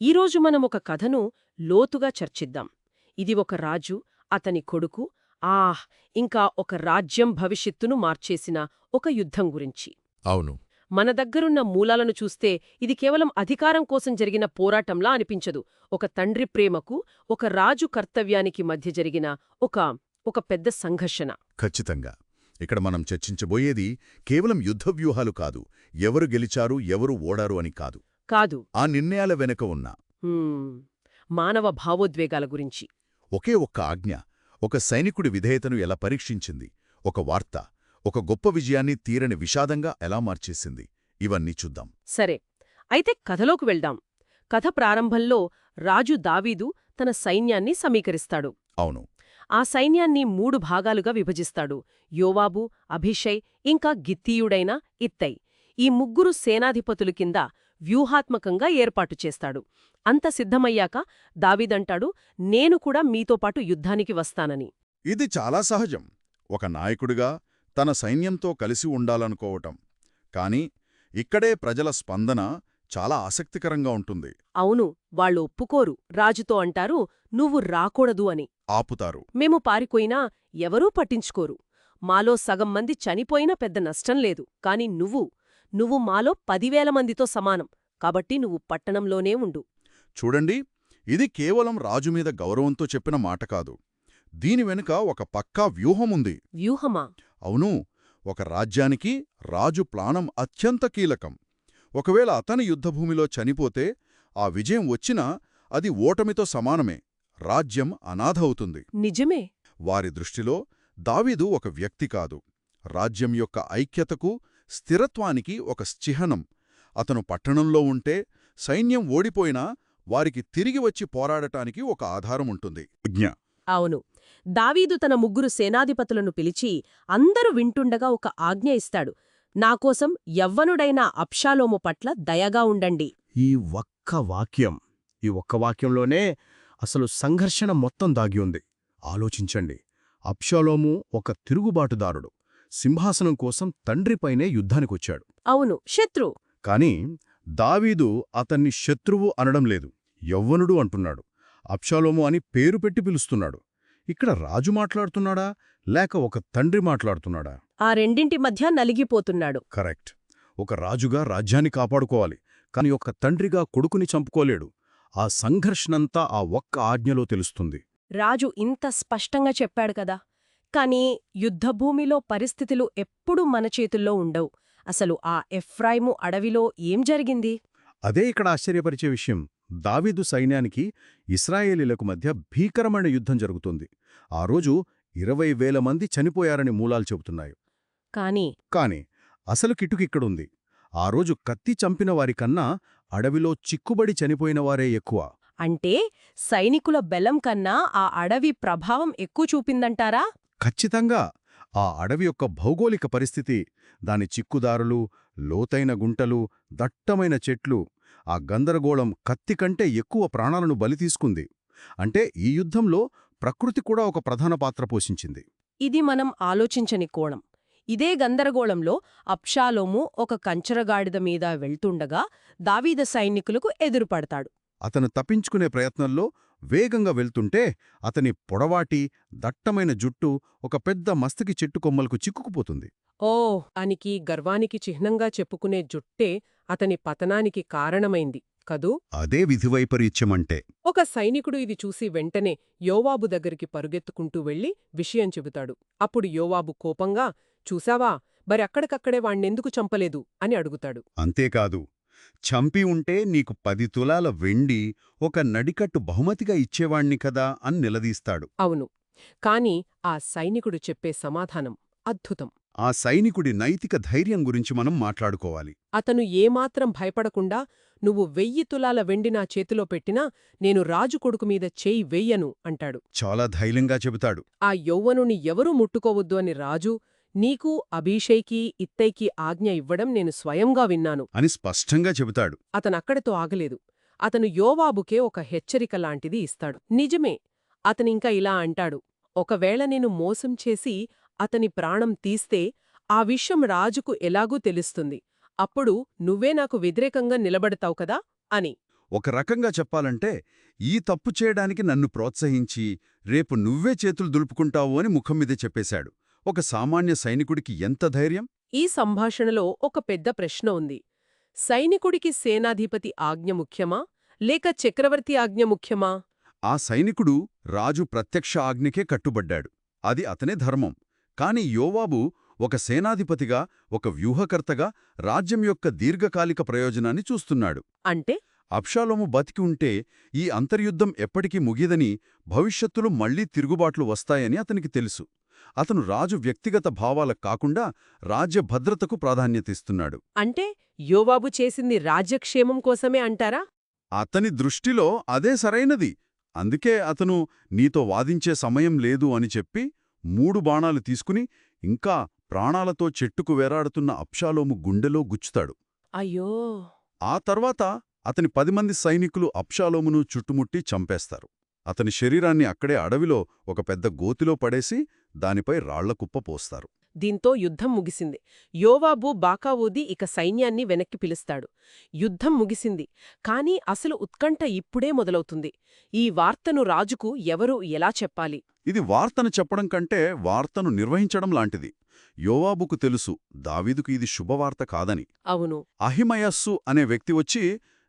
ఈరోజు మనం ఒక కథను లోతుగా చర్చిద్దాం. ఇది ఒక రాజు, అతని కొడుకు, ఇంకా ఒక రాజ్యం భవిష్యత్తును మార్చేసిన ఒక యుద్ధం గురించి. అవును. మన దగ్గరున్న మూలాలను చూస్తే ఇది కేవలం అధికారం కోసం జరిగిన పోరాటంలా అనిపించదు. ఒక తండ్రి ప్రేమకు, ఒక రాజు కర్తవ్యానికి మధ్య జరిగిన ఒక ఒక పెద్ద సంఘర్షణ. ఖచ్చితంగా. ఇక్కడ మనం చర్చించబోయేది కేవలం యుద్ధ వ్యూహాలు కాదు, ఎవరు గెలిచారు ఎవరు ఓడారు అని కాదు. కాదు. ఆ నిర్ణయాల వెనుక ఉన్న మానవ భావోద్వేగాల గురించి. ఒకే ఒక్క ఆజ్ఞ ఒక సైనికుడి విధేయతను ఎలా పరీక్షించింది, ఒక వార్త ఒక గొప్ప విజయాన్ని తీరని విషాదంగా ఎలా మార్చేసింది, ఇవన్నీ చూద్దాం. సరే, అయితే కథలోకి వెళ్దాం. కథ ప్రారంభంలో రాజు దావీదు తన సైన్యాన్ని సమీకరిస్తాడు. అవును. ఆ సైన్యాన్ని 3 భాగాలుగా విభజిస్తాడు. యోవాబు, అభిషై, ఇంకా గిత్తీయుడైన ఇత్తై. ఈ 3 సేనాధిపతులు కింద వ్యూహాత్మకంగా ఏర్పాటు చేస్తాడు. అంత సిద్ధమయ్యాక దావీదంటాడు, నేను కూడా మీతో పాటు యుద్ధానికి వస్తానని. ఇది చాలా సహజం, ఒక నాయకుడిగా తన సైన్యంతో కలిసి ఉండాలనుకోవటం. కాని ఇక్కడే ప్రజల స్పందన చాలా ఆసక్తికరంగా ఉంటుంది. అవును, వాళ్ళు ఒప్పుకోరు. రాజుతో అంటారు, నువ్వు రాకూడదు అని. ఆపుతారు. మేము పారిపోయినా ఎవరూ పట్టించుకోరు. మాలో సగం మంది చనిపోయినా పెద్ద నష్టం లేదు. కాని నువ్వు మాలో 10,000 మందితో సమానం. కాబట్టి నువ్వు పట్టణంలోనే ఉండు. చూడండి, ఇది కేవలం రాజుమీద గౌరవంతో చెప్పిన మాట కాదు. దీని వెనుక ఒక పక్కా వ్యూహముంది. వ్యూహమా? అవును. ఒక రాజ్యానికి రాజు ప్లానం అత్యంత కీలకం. ఒకవేళ అతని యుద్ధభూమిలో చనిపోతే ఆ విజయం వచ్చినా అది ఓటమితో సమానమే. రాజ్యం అనాథ అవుతుంది. నిజమే. వారి దృష్టిలో దావీదు ఒక వ్యక్తి కాదు, రాజ్యం యొక్క ఐక్యతకు, స్థిరత్వానికి ఒక చిహ్నం. అతను పట్టణంలో ఉంటే సైన్యం ఓడిపోయినా వారికి తిరిగి వచ్చి పోరాడటానికి ఒక ఆధారముంటుంది. అవును. దావీదు తన 3 సేనాధిపతులను పిలిచి అందరూ వింటుండగా ఒక ఆజ్ఞ ఇస్తాడు. నాకోసం యవ్వనుడైన అబ్షాలోము పట్ల దయగా ఉండండి. ఈ ఒక్క వాక్యంలోనే అసలు సంఘర్షణ మొత్తం దాగి ఉంది. ఆలోచించండి, అబ్షాలోము ఒక తిరుగుబాటుదారుడు, సింహాసనం కోసం తండ్రిపైనే యుద్ధానికొచ్చాడు. అవును, శత్రు. కాని దావీదు అతన్ని శత్రువు అనడం లేదు, యవ్వనుడు అంటున్నాడు. అబ్షాలోము అని పేరు పెట్టి పిలుస్తున్నాడు. ఇక్కడ రాజు మాట్లాడుతున్నాడా లేక ఒక తండ్రి మాట్లాడుతున్నాడా? ఆ రెండింటి మధ్య నలిగిపోతున్నాడు. కరెక్ట్. ఒక రాజుగా రాజ్యాన్ని కాపాడుకోవాలి, కాని ఒక తండ్రిగా కొడుకుని చంపుకోలేడు. ఆ సంఘర్షణంతా ఆ ఒక్క ఆజ్ఞలో తెలుస్తుంది. రాజు ఇంత స్పష్టంగా చెప్పాడు కదా, కాని యుద్ధభూమిలో పరిస్థితులు ఎప్పుడూ మన చేతుల్లో ఉండవు. అసలు ఆ ఎఫ్రాయిము అడవిలో ఏం జరిగింది? అదే ఇక్కడ ఆశ్చర్యపరిచే విషయం. దావీదు సైన్యానికి ఇశ్రాయేలీలకు మధ్య భీకరమైన యుద్ధం జరుగుతుంది. ఆ రోజు 20,000 మంది చనిపోయారని మూలాలు చెబుతున్నాయి. కాని అసలు కిటుకిక్కడుంది. ఆ రోజు కత్తి చంపిన వారికన్నా అడవిలో చిక్కుబడి చనిపోయినవారే ఎక్కువ. అంటే సైనికుల బలం కన్నా ఆ అడవి ప్రభావం ఎక్కువ చూపిందంటారా? ఖచ్చితంగా. ఆ అడవి యొక్క భౌగోళిక పరిస్థితి, దాని చిక్కుదారులు, లోతైన గుంటలు, దట్టమైన చెట్లు, ఆ గందరగోళం కత్తి కంటే ఎక్కువ ప్రాణాలను బలితీసుకుంది. అంటే ఈ యుద్ధంలో ప్రకృతి కూడా ఒక ప్రధాన పాత్ర పోషించింది. ఇది మనం ఆలోచించని కోణం. ఇదే గందరగోళంలో అబ్షాలోము ఒక కంచరగాడిద మీద వెళ్తుండగా దావీద సైనికులకు ఎదురుపడతాడు. అతను తప్పించుకునే ప్రయత్నంలో వేగంగా వెళ్తుంటే అతని పొడవాటి, దట్టమైన జుట్టు ఒక పెద్ద మస్తకి చెట్టు కొమ్మలకు చిక్కుకుపోతుంది. అనికి గర్వానికి చిహ్నంగా చెప్పుకునే జుట్టే అతని పతనానికి కారణమైంది కదూ? అదే విధివైపరీత్యమంటే. ఒక సైనికుడు ఇది చూసి వెంటనే యోవాబు దగ్గరికి పరుగెత్తుకుంటూ వెళ్లి విషయం చెబుతాడు. అప్పుడు యోవాబు కోపంగా, చూశావా, అక్కడికక్కడే వాణ్ణెందుకు చంపలేదు అని అడుగుతాడు. అంతేకాదు, చంపి ఉంటే నీకు 10 తులాల వెండి, ఒక నడికట్టు బహుమతిగా ఇచ్చేవాణ్ణి కదా అని నిలదీస్తాడు. అవును. కాని ఆ సైనికుడు చెప్పే సమాధానం అద్భుతం. ఆ సైనికుడి నైతిక ధైర్యం గురించి మనం మాట్లాడుకోవాలి. అతను ఏమాత్రం భయపడకుండా, నువ్వు 1000 తులాల వెండి నా చేతిలో పెట్టినా నేను రాజు కొడుకు మీద చేయి వెయ్యను అంటాడు. చాలా ధైర్యంగా చెబుతాడు. ఆ యౌవనుని ఎవరూ ముట్టుకోవద్దు అని రాజు, నీకు, అభిషేకి, ఇత్తైకి ఆజ్ఞ ఇవ్వడం నేను స్వయంగా విన్నాను అని స్పష్టంగా చెబుతాడు. అతనక్కడితో ఆగలేదు. అతను యోవాబుకే ఒక హెచ్చరిక లాంటిది ఇస్తాడు. నిజమే. అతనింకా ఇలా అంటాడు, ఒకవేళ నేను మోసం చేసి అతని ప్రాణం తీస్తే ఆ విషయం రాజుకు ఎలాగూ తెలుస్తుంది. అప్పుడు నువ్వే నాకు వ్యతిరేకంగా నిలబడతావు కదా అని. ఒక రకంగా చెప్పాలంటే ఈ తప్పు చేయడానికి నన్ను ప్రోత్సహించి రేపు నువ్వే చేతులు దులుపుకుంటావు అని ముఖం మీదే చెప్పేశాడు. ఒక సామాన్య సైనికుడికి ఎంత ధైర్యం? ఈ సంభాషణలో ఒక పెద్ద ప్రశ్న ఉంది. సైనికుడికి సేనాధిపతి ఆజ్ఞ ముఖ్యమా లేక చక్రవర్తి ఆజ్ఞ ముఖ్యమా? ఆ సైనికుడు రాజు ప్రత్యక్ష ఆజ్ఞకే కట్టుబడ్డాడు. అది అతనే ధర్మం. కాని యోవాబు ఒక సేనాధిపతిగా, ఒక వ్యూహకర్తగా రాజ్యం యొక్క దీర్ఘకాలిక ప్రయోజనాన్ని చూస్తున్నాడు. అంటే అబ్షాలోము బతికి ఉంటే ఈ అంతర్యుద్ధం ఎప్పటికీ ముగిదని, భవిష్యత్తులో మళ్లీ తిరుగుబాట్లు వస్తాయని అతనికి తెలుసు. అతను రాజు వ్యక్తిగత భావాలకు కాకుండా రాజ్య భద్రతకు ప్రాధాన్యతిస్తున్నాడు. అంటే యోవాబు చేసింది రాజ్యక్షేమం కోసమే అంటారా? అతని దృష్టిలో అదే సరైనది. అందుకే అతను నీతో వాదించే సమయం లేదు అని చెప్పి 3 బాణాలు తీసుకుని ఇంకా ప్రాణాలతో చెట్టుకు వేలాడుతున్న అబ్షాలోము గుండెలో గుచ్చుతాడు. అయ్యో! ఆ తర్వాత అతని 10 మంది సైనికులు అబ్షాలోమును చుట్టుముట్టి చంపేస్తారు. అతని శరీరాన్ని అక్కడే అడవిలో ఒక పెద్ద గోతిలో పడేసి దానిపై రాళ్లకుప్ప పోస్తారు. దీంతో యుద్ధం ముగిసింది. యోవాబు బాకా ఊది ఇక సైన్యాన్ని వెనక్కి పిలుస్తాడు. యుద్ధం ముగిసింది. కాని అసలు ఉత్కంఠ ఇప్పుడే మొదలవుతుంది. ఈ వార్తను రాజుకు ఎవరు ఎలా చెప్పాలి? ఇది వార్తను చెప్పడం కంటే వార్తను నిర్వహించడం లాంటిది. యోవాబుకు తెలుసు దావీదుకు ఇది శుభవార్త కాదని. అవును. అహిమయస్సు అనే వ్యక్తి వచ్చి,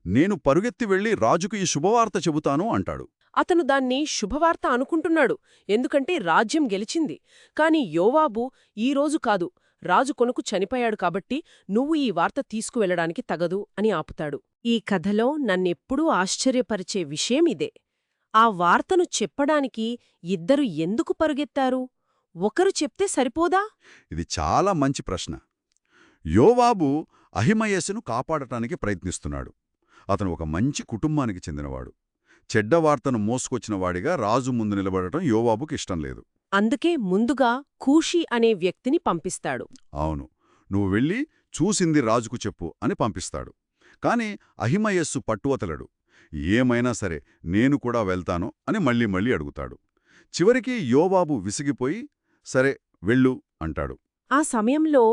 నేను పరుగెత్తి వెళ్లి రాజుకు ఈ శుభవార్త చెబుతాను అంటాడు. అతను దాన్ని శుభవార్త అనుకుంటున్నాడు. ఎందుకంటే రాజ్యం గెలిచింది. కాని యోవాబు ఈరోజు కాదు, రాజు కొనుకు చనిపోయాడు కాబట్టి నువ్వు ఈ వార్త తీసుకువెళ్లడానికి తగదు అని ఆపుతాడు. ఈ కథలో నన్నెప్పుడూ ఆశ్చర్యపరిచే విషయం ఇదే. ఆ వార్తను చెప్పడానికి ఇద్దరు ఎందుకు పరుగెత్తారు? ఒకరు చెప్తే సరిపోదా? ఇది చాలా మంచి ప్రశ్న. యోవాబు అహిమయస్సును కాపాడటానికి ప్రయత్నిస్తున్నాడు. అతను ఒక మంచి కుటుంబానికి చెందినవాడు. చెడ్డ వార్తను మోసుకొచ్చినవాడిగా రాజు ముందు నిలబడటం యోవాబుకి ఇష్టం లేదు. అందుకే ముందుగా కూషి అనే వ్యక్తిని పంపిస్తాడు. అవును, నువ్వు వెళ్ళి చూసింది రాజుకు చెప్పు అని పంపిస్తాడు. కాని అహిమయస్సు పట్టువతలడు. ఏమైనా సరే నేను కూడా వెళ్తాను అని మళ్ళీ మళ్ళీ అడుగుతాడు. చివరికి యోవాబు విసిగిపోయి సరే వెళ్ళు అంటాడు. ఆ సమయంలో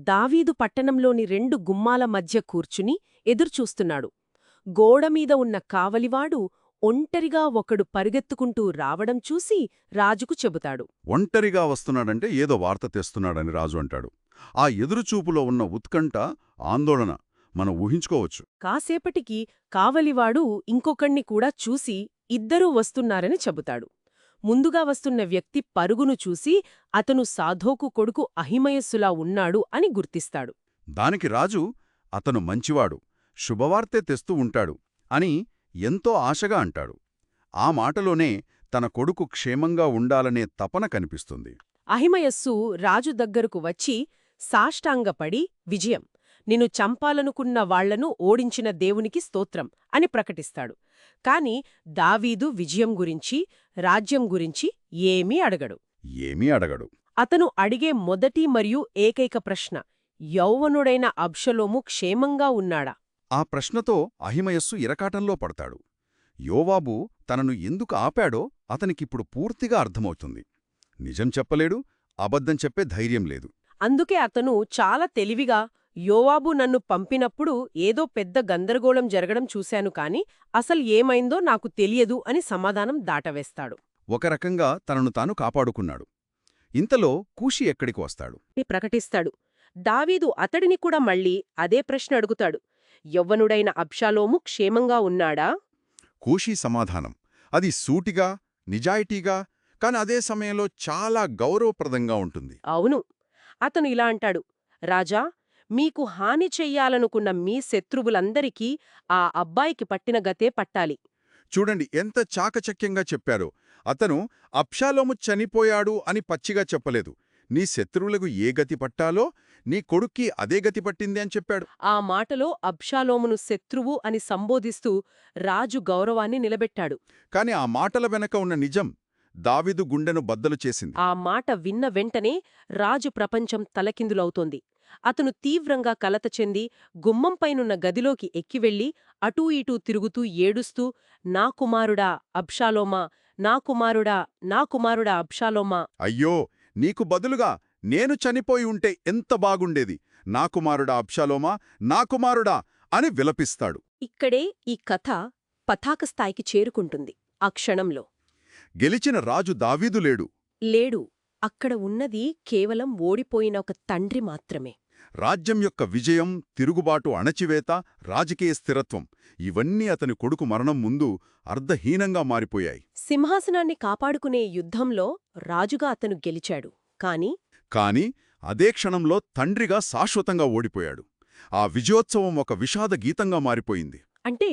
దావీదు పట్టణంలోని 2 గుమ్మాల మధ్య కూర్చుని ఎదురుచూస్తున్నాడు. గోడమీద ఉన్న కావలివాడు ఒంటరిగా ఒకడు పరుగెత్తుకుంటూ రావడం చూసి రాజుకు చెబుతాడు. ఒంటరిగా వస్తున్నాడంటే ఏదో వార్త తెస్తున్నాడని రాజు అంటాడు. ఆ ఎదురుచూపులో ఉన్న ఉత్కంఠ, ఆందోళన మనం ఊహించుకోవచ్చు. కాసేపటికి కావలివాడు ఇంకొకణ్ణి కూడా చూసి ఇద్దరూ వస్తున్నారని చెబుతాడు. ముందుగా వస్తున్న వ్యక్తి పరుగును చూసి అతను సాధోకు కొడుకు అహిమయస్సులా ఉన్నాడు అని గుర్తిస్తాడు. దానికి రాజు, అతను మంచివాడు, శుభవార్తే తెస్తూ ఉంటాడు అని ఎంతో ఆశగా అంటాడు. ఆ మాటలోనే తన కొడుకు క్షేమంగా ఉండాలనే తపన కనిపిస్తుంది. అహిమయస్సు రాజు దగ్గరకు వచ్చి సాష్టాంగపడి విజయం, నిన్ను చంపాలనుకున్న వాళ్లను ఓడించిన దేవునికి స్తోత్రం అని ప్రకటిస్తాడు. కాని దావీదు విజయం గురించి, రాజ్యం గురించి ఏమీ అడగడు. అతను అడిగే మొదటి మరియు ఏకైక ప్రశ్న, యౌవనుడైన అబ్షలోము క్షేమంగా ఉన్నాడా? ఆ ప్రశ్నతో అహిమయస్సు ఇరకాటంలో పడతాడు. యోవాబు తనను ఎందుకు ఆపాడో అతనికిప్పుడు పూర్తిగా అర్థమవుతుంది. నిజం చెప్పలేడు, అబద్ధం చెప్పే ధైర్యం లేదు. అందుకే అతను చాలా తెలివిగా, యోవాబు నన్ను పంపినప్పుడు ఏదో పెద్ద గందరగోళం జరగడం చూశాను కాని అసలు ఏమైందో నాకు తెలియదు అని సమాధానం దాటవేస్తాడు. ఒక రకంగా తనను తాను కాపాడుకున్నాడు. ఇంతలో కూషి ఎక్కడికి వస్తాడు. ప్రకటిస్తాడు. దావీదు అతడిని కూడా మళ్ళీ అదే ప్రశ్న అడుగుతాడు. యవ్వనుడైన అబ్షాలోము క్షేమంగా ఉన్నాడా? కూషీ సమాధానం అది సూటిగా, నిజాయితీగా, కాని అదే సమయంలో చాలా గౌరవప్రదంగా ఉంటుంది. అవును. అతను ఇలా అంటాడు, రాజా, మీకు హాని చెయ్యాలనుకున్న మీ శత్రువులందరికీ ఆ అబ్బాయికి పట్టిన గతే పట్టాలి. చూడండి ఎంత చాకచక్యంగా చెప్పారో. అతను అబ్షాలోము చనిపోయాడు అని పచ్చిగా చెప్పలేదు. నీ శత్రువులకు ఏ గతి పట్టాలో నీ కొడుక్కి అదే గతి పట్టింది అని చెప్పాడు. ఆ మాటలో అబ్షాలోమును శత్రువు అని సంబోధిస్తూ రాజు గౌరవాన్ని నిలబెట్టాడు. కాని ఆ మాటల వెనక ఉన్న నిజం దావీదు గుండెను బద్దలు చేసింది. ఆ మాట విన్న వెంటనే రాజు ప్రపంచం తలకిందులవుతోంది. అతను తీవ్రంగా కలత చెంది గుమ్మంపైనున్న గదిలోకి ఎక్కివెళ్లి అటూ ఇటూ తిరుగుతూ ఏడుస్తూ, నా కుమారుడా అబ్షాలోమా, నా కుమారుడా, నా కుమారుడా అబ్షాలోమా. అయ్యో, నీకు బదులుగా నేను చనిపోయి ఉంటే ఎంత బాగుండేది, నా కుమారుడా అబ్షాలోమా, నా కుమారుడా అని విలపిస్తాడు. ఇక్కడే ఈ కథ పతాక స్థాయికి చేరుకుంటుంది ఆ క్షణంలో. గెలిచిన రాజు దావీదు లేడు. లేడు. అక్కడ ఉన్నది కేవలం ఓడిపోయిన ఒక తండ్రి మాత్రమే. రాజ్యం యొక్క విజయం, తిరుగుబాటు, అణచివేత, రాజకీయ స్థిరత్వం ఇవన్నీ అతని కొడుకు మరణం ముందు అర్ధహీనంగా మారిపోయాయి. సింహాసనాన్ని కాపాడుకునే యుద్ధంలో రాజుగా అతను గెలిచాడు. కాని అదే క్షణంలో తండ్రిగా శాశ్వతంగా ఓడిపోయాడు. ఆ విజయోత్సవం ఒక విషాద గీతంగా మారిపోయింది. అంటే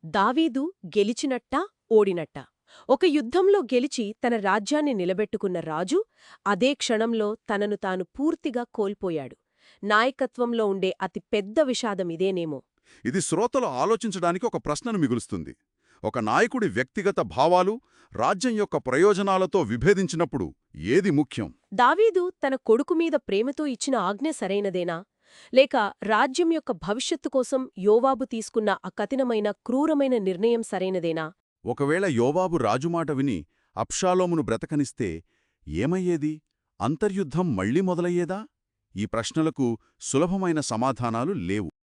దావీదు గెలిచినట్టా ఓడినట్టా? ఒక యుద్ధంలో గెలిచి తన రాజ్యాన్ని నిలబెట్టుకున్న రాజు అదే క్షణంలో తనను తాను పూర్తిగా కోల్పోయాడు. నాయకత్వంలో ఉండే అతి పెద్ద విషాదమిదేనేమో. ఇది శ్రోతలు ఆలోచించడానికి ఒక ప్రశ్నను మిగులుస్తుంది. ఒక నాయకుడి వ్యక్తిగత భావాలు రాజ్యం యొక్క ప్రయోజనాలతో విభేదించినప్పుడు ఏది ముఖ్యం? దావీదు తన కొడుకు మీద ప్రేమతో ఇచ్చిన ఆజ్ఞ సరైనదేనా? లేక రాజ్యం యొక్క భవిష్యత్తు కోసం యోవాబు తీసుకున్న ఆ కఠినమైన, క్రూరమైన నిర్ణయం సరైనదేనా? ఒకవేళ యోవాబు రాజుమాట విని అబ్షాలోమును బ్రతకనిస్తే ఏమయ్యేది? అంతర్యుద్ధం మళ్లీ మొదలయ్యేదా? ఈ ప్రశ్నలకు సులభమైన సమాధానాలు లేవు.